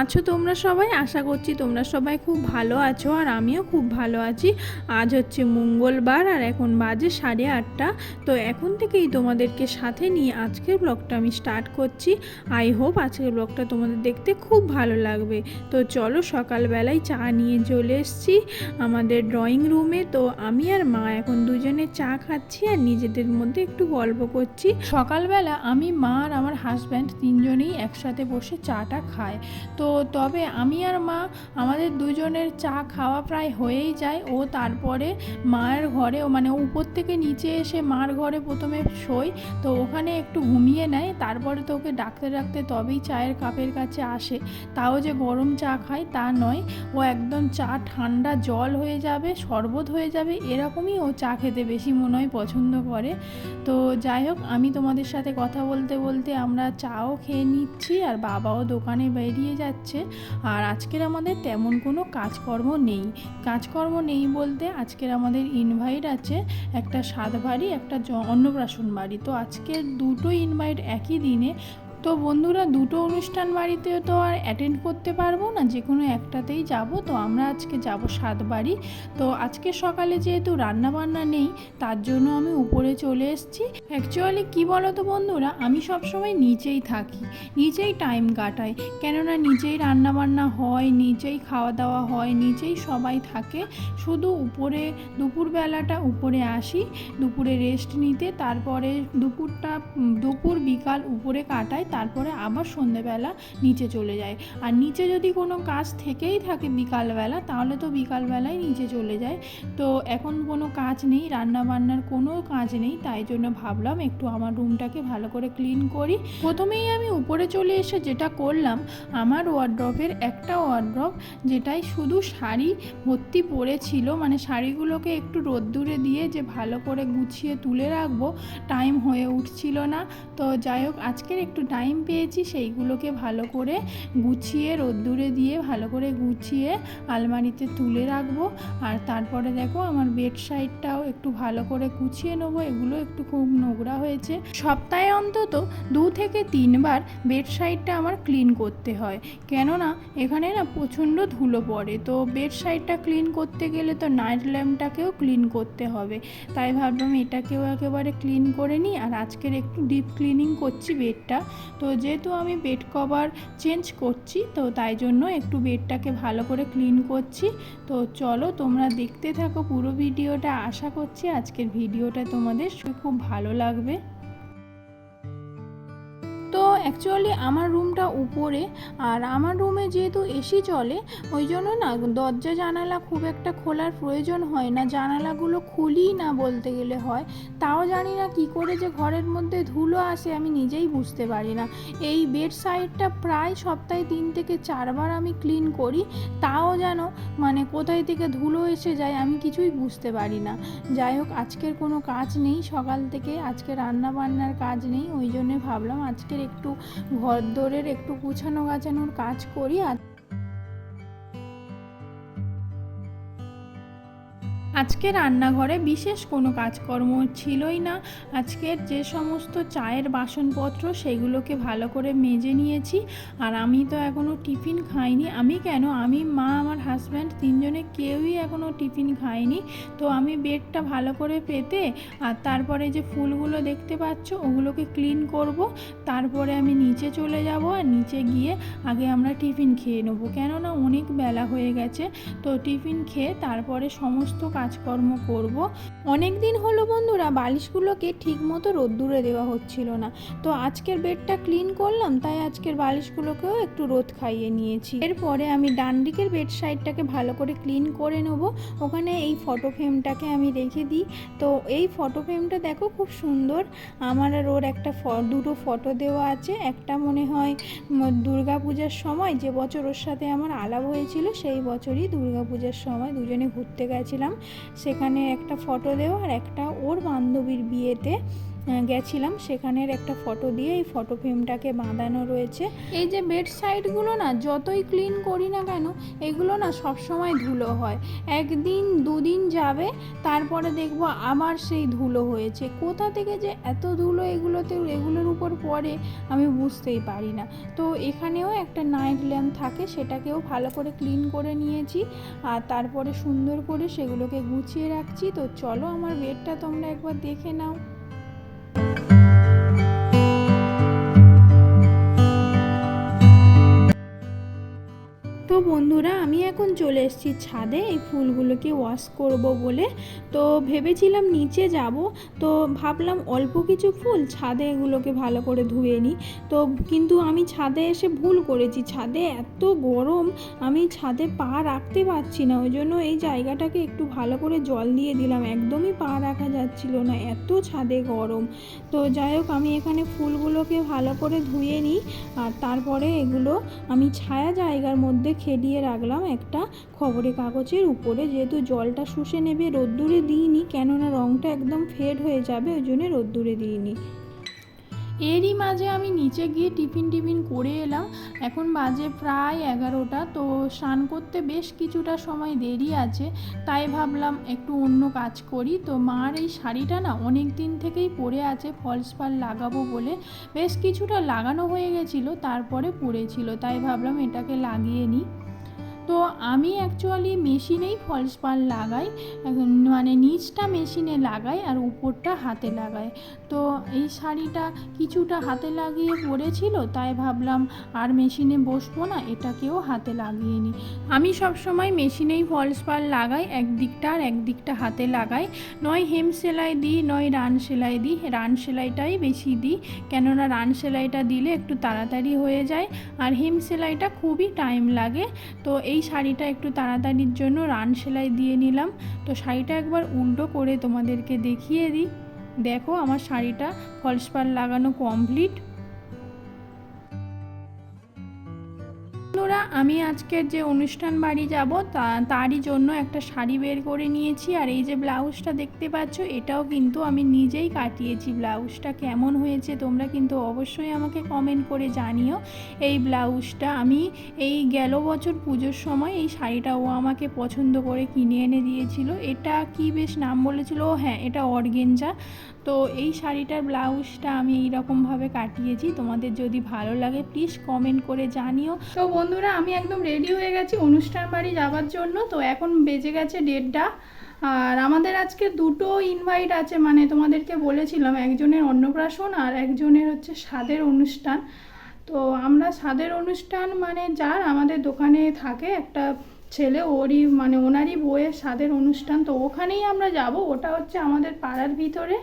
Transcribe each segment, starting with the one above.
আছো তোমরা সবাই? আশা করছি তোমরা সবাই খুব ভালো আছো, আর আমিও খুব ভালো আছি। আজ হচ্ছে মঙ্গলবার আর এখন বাজে 8:30। তো এখন থেকেই তোমাদেরকে সাথে নিয়ে আজকের ব্লগটা আমি স্টার্ট করছি। আই হোপ আজকের ব্লগটা তোমাদের দেখতে খুব ভালো লাগবে। তো চলো, সকালবেলায় চা নিয়ে চলে এসেছি আমাদের ড্রয়িং রুমে। তো আমি আর মা এখন দুজনে চা খাচ্ছি আর নিজেদের মধ্যে একটু গল্প করছি। সকালবেলা আমি, মা আর আমার হাজব্যান্ড তিনজনেই একসাথে বসে চাটা খায়। তো তবে আমি আর মা আমাদের দুজনের চা খাওয়া প্রায় হয়েই যায়। ও তারপরে মায়ের ঘরে, মানে উপর থেকে নিচে এসে মার ঘরে প্রথমে শোয়, তো ওখানে একটু ঘুমিয়ে নেয়। তারপরে তো ওকে ডাকতে ডাকতে তবেই চায়ের কাপের কাছে আসে। তাও যে গরম চা খায় তা নয়, ও একদম চা ঠান্ডা জল হয়ে যাবে, শরবত হয়ে যাবে, এরকমই ও চা খেতে বেশি মনে হয় পছন্দ করে। তো যাই হোক, আমি তোমাদের সাথে কথা বলতে বলতে আমরা চাও খেয়ে নিচ্ছি আর বাবাও দোকানে বেরিয়ে যাচ্ছে। আর আজকের আমাদের তেমন কোনো কাজকর্ম নেই বলতে আজকের আমাদের ইনভাইট আছে, একটা সাত বাড়ি, একটা অন্নপ্রাশন বাড়ি। তো আজকের দুটো ইনভাইট একই দিনে। তো বন্ধুরা, দুটো অনুষ্ঠান বাড়িতে তো আর অ্যাটেন্ড করতে পারবো না, যে কোনো একটাতেই যাব। তো আমরা আজকে যাব সাত বাড়ি। তো আজকে সকালে যেহেতু রান্না বান্না নেই, তার জন্য আমি উপরে চলে এসেছি। অ্যাকচুয়ালি কী বলো তো বন্ধুরা, আমি সবসময় নিচেই থাকি, নিচেই টাইম কাটাই, কেননা নিচেই রান্না বান্না হয়, নিচেই খাওয়া দাওয়া হয়, নিচেই সবাই থাকে। শুধু উপরে দুপুরবেলাটা উপরে আসি, দুপুরে রেস্ট নিতে, তারপরে দুপুর বিকাল উপরে কাটাই, তারপরে আবার সন্ধেবেলা নিচে চলে যায়। আর নিচে যদি কোনো কাজ থেকেই থাকে বিকালবেলা, তাহলে তো বিকালবেলায় নিচে চলে যায়। তো এখন কোনো কাজ নেই, রান্না বান্নার কোনো কাজ নেই, তাই জন্য ভাবলাম একটু আমার রুমটাকে ভালো করে ক্লিন করি। প্রথমেই আমি উপরে চলে এসে যেটা করলাম, আমার ওয়ার্ড্রপের একটা ওয়ার্ড্রপ যেটাই শুধু শাড়ি ভর্তি পড়েছিল, মানে শাড়িগুলোকে একটু রোদ্দুরে দিয়ে যে ভালো করে গুছিয়ে তুলে রাখবো, টাইম হয়ে উঠছিল না। তো যাই হোক, আজকের একটু টাইম পেয়েছি, সেইগুলোকে ভালো করে গুছিয়ে রোদ্দুরে দিয়ে ভালো করে গুছিয়ে আলমারিতে তুলে রাখবো। আর তারপরে দেখো, আমার বেড সাইডটাও একটু ভালো করে গুছিয়ে নেবো, এগুলো একটু খুব নোংরা হয়েছে। সপ্তাহে অন্তত 2 থেকে 3 বার বেড সাইডটা আমার ক্লিন করতে হয়, কেননা এখানে না প্রচণ্ড ধুলো পড়ে। তো বেড সাইডটা ক্লিন করতে গেলে তো নাইট ল্যাম্পটাকেও ক্লিন করতে হবে, তাই ভাবলাম এটাকেও একেবারে ক্লিন করে নিই। আর আজকের একটু ডিপ ক্লিনিং করছি বেডটা। তো যেহেতু আমি বেড কভার চেঞ্জ করছি, তো তাই জন্য একটু বেডটাকে ভালো করে ক্লিন করছি। তো চলো, তোমরা দেখতে থাকো পুরো ভিডিওটা। আশা করছি আজকের ভিডিওটা তোমাদের খুব ভালো লাগবে। তো অ্যাকচুয়ালি আমার রুমটা উপরে, আর আমার রুমে যেহেতু এসি চলে, ওই জন্য না দরজা জানালা খুব একটা খোলার প্রয়োজন হয় না, জানালাগুলো খুলি না বলতে গেলে হয়। তাও জানি না কী করে যে ঘরের মধ্যে ধুলো আসে আমি নিজেই বুঝতে পারি না। এই বেড সাইডটা প্রায় সপ্তাহে 3 থেকে 4 বার আমি ক্লিন করি, তাও যেন মানে কোথায় থেকে ধুলো এসে যায় আমি কিছুই বুঝতে পারি না। যাই হোক, আজকের কোনো কাজ নেই সকাল থেকে, আজকে রান্না বান্নার কাজ নেই, ওই জন্যে ভাবলাম আজকের একটু ঘর দোরের একটু গুছানো গাছানোর কাজ করি। আর আজকে রান্নাঘরে বিশেষ কোনো কাজকর্ম ছিলই না। আজকের যে সমস্ত চায়ের বাসনপত্র সেগুলোকে ভালো করে মেজে নিয়েছি। আর আমি তো এখনও টিফিন খাইনি। আমি, মা, আমার হাজব্যান্ড তিনজনে কেউই এখনও টিফিন খাইনি। তো আমি বেডটা ভালো করে পেতে আর তারপরে যে ফুলগুলো দেখতে পাচ্ছ ওগুলোকে ক্লিন করব। তারপরে আমি নিচে চলে যাব, আর নিচে গিয়ে আগে আমরা টিফিন খেয়ে নেবো, কেননা অনেক বেলা হয়ে গেছে। তো টিফিন খেয়ে তারপরে সমস্ত কাজকর্ম করব। অনেক দিন হলো বন্ধুরা, বালিশগুলোকে ঠিক মতো রোদ্দুরে দেওয়া হচ্ছিল না। তো আজকের বেডটা ক্লিন করলাম, তাই আজকের বালিশগুলোকেও একটু রোদ খাইয়ে নিয়েছি। এরপরে আমি ডান দিকের বেড সাইডটাকে ভালো করে ক্লিন করে নেব। ওখানে এই ফটো ফ্রেমটাকে আমি রেখে দিই। তো এই ফটো ফ্রেমটা দেখো খুব সুন্দর, আমার আর ওর দুটো ফটো দেওয়া আছে। একটা মনে হয় দুর্গা পূজার সময়, যে বছর ওর সাথে আমার আলাপ হয়েছিল সেই বছরই দুর্গা পূজার সময় দুজনে ঘুরতে গেছিলাম, সেখানে একটা ফটো দেওয়া, আর একটা ওর বান্ধবীর বিয়েতে গেছিলাম, সেখানের একটা ফটো দিয়ে এই ফটো ফ্রেমটাকে বাঁধানো রয়েছে। এই যে বেড সাইডগুলো না যতই ক্লিন করি না কেন এগুলো না সবসময় ধুলো হয়, একদিন দুদিন যাবে তারপরে দেখবো আবার সেই ধুলো হয়েছে। কোথা থেকে যে এত ধুলো এগুলোর উপর পড়ে আমি বুঝতেই পারি না। তো এখানেও একটা নাইট ল্যাম্প থাকে, সেটাকেও ভালো করে ক্লিন করে নিয়েছি আর তারপরে সুন্দর করে সেগুলোকে গুছিয়ে রাখছি। তো চলো আমার বেডটা তোমরা একবার দেখে নাও। তো বন্ধুরা আমি এখন চলে এসেছি ছাদে এই ফুলগুলোকে ওয়াশ করব বলে। তো ভেবেছিলাম নিচে যাব, তো ভাবলাম অল্প কিছু ফুল ছাদে এগুলোকে ভালো করে ধুয়ে নিই। তো কিন্তু আমি ছাদে এসে ভুল করেছি, ছাদে এত গরম আমি ছাদে পা রাখতে পারছি না, ওই জন্য এই জায়গাটাকে একটু ভালো করে জল দিয়ে দিলাম, একদমই পা রাখা যাচ্ছিল না, এত ছাদে গরম। তো যাই হোক আমি এখানে ফুলগুলোকে ভালো করে ধুয়ে নিই আর তারপরে এগুলো আমি ছায়া জায়গার মধ্যে খেলিয়ে রাখলাম একটা খবরের কাগজের উপরে, যেহেতু জলটা শুষে নেবে। রোদ্দুরে দিইনি, কেননা রঙটা একদম ফেড হয়ে যাবে, ওই জন্য রোদ্দুরে দিইনি। এরই মাঝে আমি নিচে গিয়ে টিফিন করে এলাম, এখন বাজে প্রায় 11টা। তো স্নান করতে বেশ কিছুটা সময় দেরি আছে, তাই ভাবলাম একটু অন্য কাজ করি। তো মার এই শাড়িটা না অনেক দিন থেকেই পরে আছে, ফলস পাড় লাগাবো বলে বেশ কিছুটা লাগানো হয়ে গেছিলো, তারপরে পড়েছিল, তাই ভাবলাম এটাকে লাগিয়ে নিই। তো আমি অ্যাকচুয়ালি মেশিনেই ফলস পাড় লাগাই, মানে নিচটা মেশিনে লাগাই আর উপরটা হাতে লাগাই। তো এই শাড়িটা কিছুটা হাতে লাগিয়ে পরেছিল, তাই ভাবলাম আর মেশিনে বসবো না, এটাকেও হাতে লাগিয়ে নিই। আমি সবসময় মেশিনেই ফলস পাড় লাগাই, একদিকটা আর একদিকটা হাতে লাগাই, নয় হেম সেলাই দিই নয় রান সেলাই দিই। রান সেলাইটাই বেশি দিই, কেননা রান সেলাইটা দিলে একটু তাড়াতাড়ি হয়ে যায় আর হেম সেলাইটা খুবই টাইম লাগে। তো এই শাড়িটা একটু তাড়াতাড়ির জন্য রান সেলাই দিয়ে নিলাম। তো শাড়িটা একবার উল্টো করে তোমাদেরকে দেখিয়ে দিই। দেখো আমার শাড়িটা ফলস পাড় লাগানো কমপ্লিট। বন্ধুরা আমি আজকের যে অনুষ্ঠান বাড়ি যাব তারই জন্য একটা শাড়ি বের করে নিয়েছি, আর এই যে ব্লাউজটা দেখতে পাচ্ছ এটাও কিন্তু আমি নিজেই কাটিয়েছি। ব্লাউজটা কেমন হয়েছে তোমরা কিন্তু অবশ্যই আমাকে কমেন্ট করে জানিও। এই ব্লাউজটা আমি এই গেল বছর পুজোর সময় এই শাড়িটা ও আমাকে পছন্দ করে কিনে এনে দিয়েছিল। এটা কি বেশ নাম বলেছিল, হ্যাঁ এটা অর্গেঞ্জা। তো এই শাড়িটার ব্লাউজটা আমি এইরকমভাবে কাটিয়েছি, তোমাদের যদি ভালো লাগে প্লিজ কমেন্ট করে জানিও। তো বন্ধুরা আমি একদম রেডি হয়ে গেছি অনুষ্ঠান বাড়ি যাওয়ার জন্য। তো এখন বেজে গেছে 1:30, আর আমাদের আজকে দুটো ইনভাইট আছে, মানে তোমাদেরকে বলেছিলাম একজনের অন্নপ্রাশন আর একজনের হচ্ছে স্বাদের অনুষ্ঠান। তো আমরা স্বাদের অনুষ্ঠান মানে যার আমাদের দোকানে থাকে একটা ছেলে, ওরই মানে ওনারই বউয়ের স্বাদের অনুষ্ঠান, তো ওখানেই আমরা যাব। ওটা হচ্ছে আমাদের পাড়ার ভিতরে,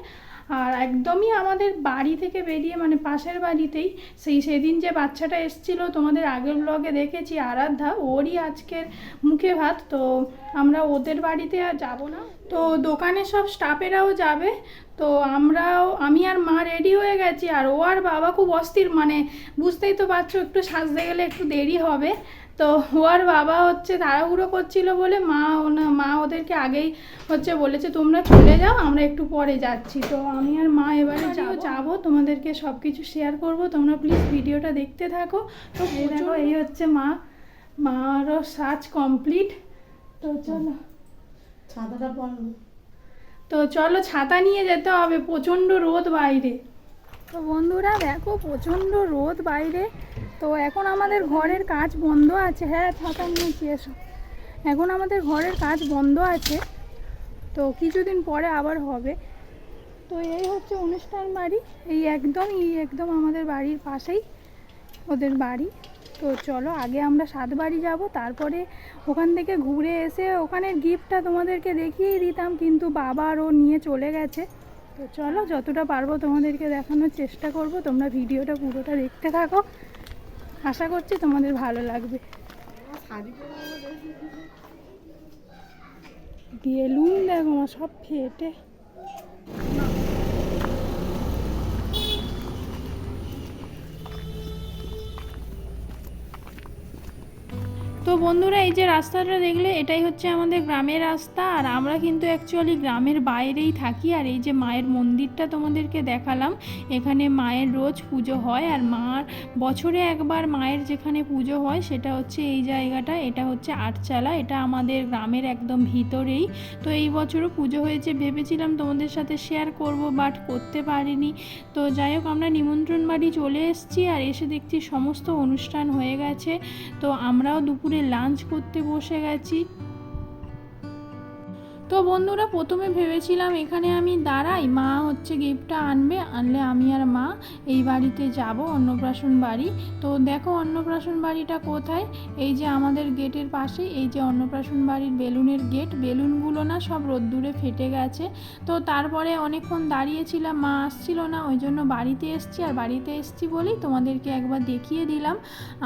আর একদমই আমাদের বাড়ি থেকে বেরিয়ে মানে পাশের বাড়িতেই। সেদিন যে বাচ্চাটা এসেছিল তোমাদের আগের ব্লগে দেখেছি, আরাধ্যা, ওরই আজকের মুখে ভাত। তো আমরা ওদের বাড়িতে আর যাবো না, তো দোকানের সব স্টাফেরাও যাবে। তো আমি আর মা রেডি হয়ে গেছি, আর ও আর বাবা খুব অস্থির, মানে বুঝতেই তো পারছো একটু সাজতে গেলে একটু দেরি হবে। তো ও আর বাবা হচ্ছে তাড়াহুড়ো করছিল বলে মা ওদেরকে আগেই হচ্ছে বলেছে তোমরা চলে যাও, আমরা একটু পরে যাচ্ছি। তো আমি আর মা এবারে যাবো, তোমাদেরকে সব কিছু শেয়ার করব, তোমরা প্লিজ ভিডিওটা দেখতে থাকো। তো দেখো এই হচ্ছে মারও সাজ কমপ্লিট। তো চলো ছাতাটা বলো, তো চলো ছাতা নিয়ে যেতে হবে, প্রচণ্ড রোদ বাইরে। তো বন্ধুরা দেখো প্রচণ্ড রোদ বাইরে। তো এখন আমাদের ঘরের কাজ বন্ধ আছে, হ্যাঁ ছাতা নিয়েছি এসো। এখন আমাদের ঘরের কাজ বন্ধ আছে, তো কিছুদিন পরে আবার হবে। তো এই হচ্ছে অনুষ্ঠান বাড়ি, এই একদম আমাদের বাড়ির পাশেই ওদের বাড়ি। তো চলো আগে আমরা সাত বাড়ি যাব, তারপরে ওখান থেকে ঘুরে এসে ওখানের গিফটটা তোমাদেরকে দেখিয়েই দিতাম, কিন্তু বাবা আর ও নিয়ে চলে গেছে। তো চলো যতটা পারবো তোমাদেরকে দেখানোর চেষ্টা করব, তোমরা ভিডিওটা পুরোটা দেখতে থাকো, আশা করছি তোমাদের ভালো লাগবে। বেলুন দেখো আমার সব ফেটে। তো বন্ধুরা, এই যে রাস্তাটা দেখলে এটাই হচ্ছে আমাদের গ্রামের রাস্তা। আর আমরা কিন্তু অ্যাকচুয়ালি গ্রামের বাইরেই থাকি। আর এই যে মায়ের মন্দিরটা তোমাদেরকে দেখালাম, এখানে মায়ের রোজ পুজো হয়। আর মার বছরে একবার মায়ের যেখানে পুজো হয় সেটা হচ্ছে এই জায়গাটা, এটা হচ্ছে আটচালা, এটা আমাদের গ্রামের একদম ভিতরেই। তো এই বছরও পুজো হয়েছে, ভেবেছিলাম তোমাদের সাথে শেয়ার করব, বাট করতে পারিনি। তো যাই হোক, আমরা নিমন্ত্রণ বাড়ি চলে এসেছি আর এসে দেখছি সমস্ত অনুষ্ঠান হয়ে গেছে। তো আমরাও দুপুরে লাঞ্চ করতে বসে গেছি। তো বন্ধুরা, প্রথমে ভেবেছিলাম এখানে আমি দাঁড়াই, মা হচ্ছে গিফটটা আনলে আমি আর মা এই বাড়িতে যাব, অন্নপ্রাশন বাড়ি। তো দেখো অন্নপ্রাশন বাড়িটা কোথায়, এই যে আমাদের গেটের পাশে, এই যে অন্নপ্রাশন বাড়ির বেলুনের গেট, বেলুনগুলো না সব রোদ্দুরে ফেটে গেছে। তো তারপরে অনেকক্ষণ দাঁড়িয়েছিলাম, মা আসছিল না, ওই জন্য বাড়িতে এসছি। আর বাড়িতে এসছি বলেই তোমাদেরকে একবার দেখিয়ে দিলাম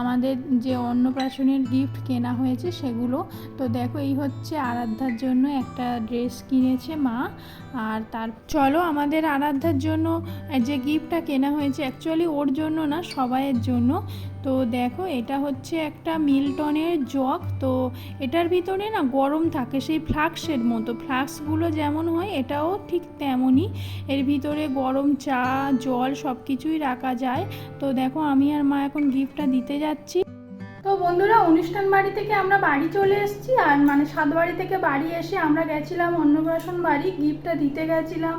আমাদের যে অন্নপ্রাশনের গিফট কেনা হয়েছে সেগুলো। তো দেখো, এই হচ্ছে আরাধ্যার জন্য একটা ড্রেস কিনেছে মা। আর চলো আমাদের আরাধ্যার জন্য যে গিফটটা কেনা হয়েছে, অ্যাকচুয়ালি ওর জন্য না, সবাইয়ের জন্য। তো দেখো, এটা হচ্ছে একটা মিল্টনের জগ। তো এটার ভিতরে না গরম থাকে, সেই ফ্লাক্সের মতো, ফ্লাক্সগুলো যেমন হয় এটাও ঠিক তেমনই। এর ভিতরে গরম চা, জল সব কিছুই রাখা যায়। তো দেখো, আমি আর মা এখন গিফটটা দিতে যাচ্ছি। তো বন্ধুরা, অনুষ্ঠান বাড়ি থেকে আমরা বাড়ি চলে এসেছি। আর মানে সাতবাড়ি থেকে বাড়ি এসে আমরা গেছিলাম অন্নপ্রাশন বাড়ি, গিফটটা দিতে গেছিলাম।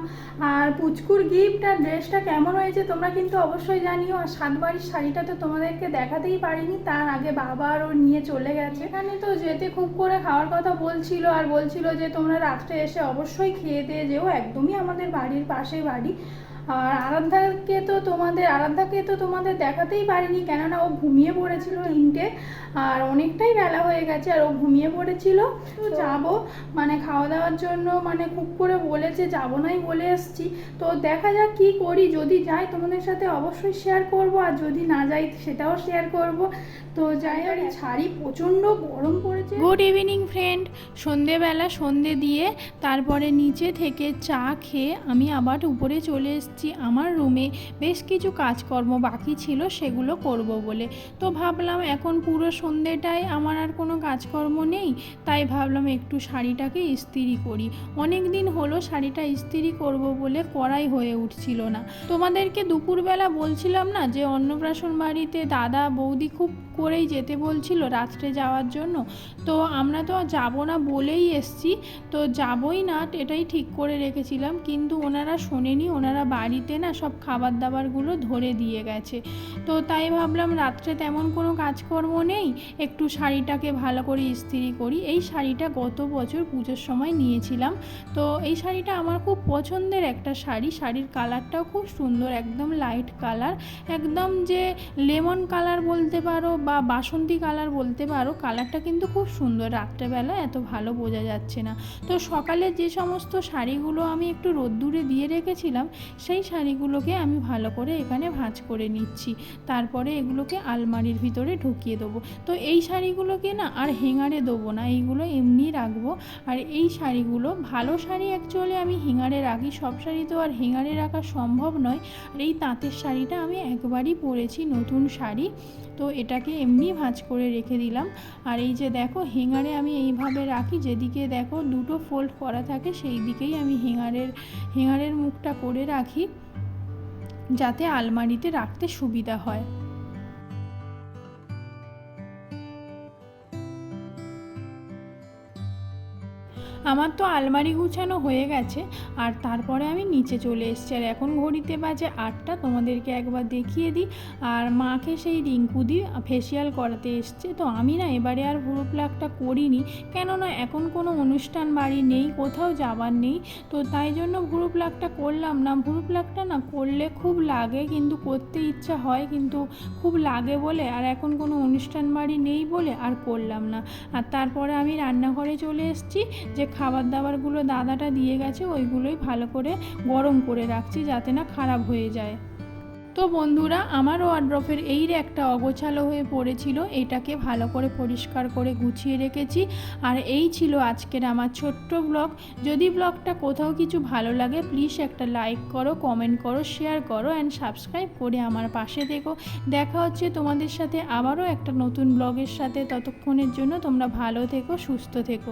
আর পুচকুর গিফট আর ড্রেসটা কেমন হয়েছে তোমরা কিন্তু অবশ্যই জানিও। আর সাতবাড়ির শাড়িটা তো তোমাদেরকে দেখাতেই পারিনি, তার আগে বাবা আর ও নিয়ে চলে গেছে। এখানে তো যেতে খুব করে খাওয়ার কথা বলছিল, আর বলছিল যে তোমরা রাত্রে এসে অবশ্যই খেয়ে দিয়ে যেও, একদমই আমাদের বাড়ির পাশেই বাড়ি। আর আরাধ্যাকে তো তোমাদের দেখাতেই পারিনি, কেননা ও ঘুমিয়ে পড়েছিল তিনটে, আর অনেকটাই বেলা হয়ে গেছে আর ও ঘুমিয়ে পড়েছিল। তো যাবো মানে খাওয়া দাওয়ার জন্য, মানে খুব করে বলেছে, যাবো নাই বলে এসছি। তো দেখা যাক কি করি, যদি যাই তোমাদের সাথে অবশ্যই শেয়ার করব, আর যদি না যাই সেটাও শেয়ার করব। তো যাই হোক, শাড়ি প্রচণ্ড গরম পড়েছে। গুড ইভিনিং ফ্রেন্ড, সন্ধেবেলা সন্ধে দিয়ে তারপরে নিচে থেকে চা খেয়ে আমি আবার উপরে চলে এসেছি আমার রুমে। বেশ কিছু কাজকর্ম বাকি ছিল, সেগুলো করব বলে। তো ভাবলাম এখন পুরো সন্ধেটায় আমার আর কোনো কাজকর্ম নেই, তাই ভাবলাম একটু শাড়িটাকে ইস্ত্রি করি। অনেক দিন হলো শাড়িটা ইস্ত্রি করব বলে করাই হয়ে উঠছিল না। তোমাদেরকে দুপুরবেলা বলছিলাম না যে অন্নপ্রাশন বাড়িতে দাদা বৌদি খুব করেই যেতে বলছিল রাত্রে যাওয়ার জন্য। তো আমরা তো যাবো না বলেই এসছি, তো যাবই না এটাই ঠিক করে রেখেছিলাম। কিন্তু ওনারা শোনেনি, ওনারা বাড়িতে না সব খাবার দাবারগুলো ধরে দিয়ে গেছে। তো তাই ভাবলাম রাত্রে তেমন কোনো কাজকর্ম নেই, একটু শাড়িটাকে ভালো করে ইস্ত্রি করি। এই শাড়িটা গত বছর পুজোর সময় নিয়েছিলাম। তো এই শাড়িটা আমার খুব পছন্দের একটা শাড়ি, শাড়ির কালারটাও খুব সুন্দর, একদম লাইট কালার, একদম যে লেমন কালার বলতে পারো বা বাসন্তী কালার বলতে পারো, কালারটা কিন্তু খুব সুন্দর, রাত্রেবেলা এত ভালো বোঝা যাচ্ছে না। তো সকালে যে সমস্ত শাড়িগুলো আমি একটু রোদ্দুরে দিয়ে রেখেছিলাম, সেই শাড়িগুলোকে আমি ভালো করে এখানে ভাঁজ করে নিচ্ছি, তারপরে এগুলোকে আলমারির ভিতরে ঢুকিয়ে দেবো। তো এই শাড়িগুলোকে না আর হ্যাঙ্গারে দেবো না, এইগুলো এমনি রাখবো। আর এই শাড়িগুলো ভালো শাড়ি অ্যাকচুয়ালি আমি হ্যাঙ্গারে রাখি, সব শাড়ি তো আর হ্যাঙ্গারে রাখা সম্ভব নয়। আর এই তাঁতের শাড়িটা আমি একবারই পরেছি, নতুন শাড়ি, তো এটাকে এমনি ভাঁজ করে রেখে দিলাম। আর এই যে দেখো, হ্যাঙ্গারে আমি এইভাবে রাখি, যেদিকে দেখো দুটো ফোল্ড করা থাকে সেই দিকেই আমি হ্যাঙ্গারের মুখটা করে রাখি, যাতে আলমারিতে রাখতে সুবিধা হয়। আমার তো আলমারি গুছানো হয়ে গেছে, আর তারপরে আমি নিচে চলে এসেছি। আর এখন ঘড়িতে বাজে 8টা, তোমাদেরকে একবার দেখিয়ে দিই। আর মাকে সেই রিঙ্কুদি ফেসিয়াল করাতে এসছে। তো আমি না এবারে আর ভুরু প্লাগটা করিনি, কেননা এখন কোনো অনুষ্ঠান বাড়ি নেই, কোথাও যাবার নেই। তো তাই জন্য ভুরু প্লাগটা করলাম না। ভুরু প্লাগটা না করলে খুব লাগে, কিন্তু করতে ইচ্ছা হয়, কিন্তু খুব লাগে বলে, আর এখন কোনো অনুষ্ঠান বাড়ি নেই বলে আর করলাম না। আর তারপরে আমি রান্নাঘরে চলে এসেছি, যে খাবার দাবারগুলো দাদাটা দিয়ে গেছে ওইগুলোই ভালো করে গরম করে রাখছি, যাতে না খারাপ হয়ে যায়। তো বন্ধুরা, আমার ওয়ার্ড্রপের এই র্যাকটা অগোছালো হয়ে পড়েছিল, এটাকে ভালো করে পরিষ্কার করে গুছিয়ে রেখেছি। আর এই ছিল আজকের আমার ছোট্ট ব্লগ। যদি ব্লগটা কোথাও কিছু ভালো লাগে প্লিজ একটা লাইক করো, কমেন্ট করো, শেয়ার করো অ্যান্ড সাবস্ক্রাইব করে আমার পাশে থেকো। দেখা হচ্ছে তোমাদের সাথে আবারও একটা নতুন ব্লগের সাথে। ততক্ষণের জন্য তোমরা ভালো থেকো, সুস্থ থেকো।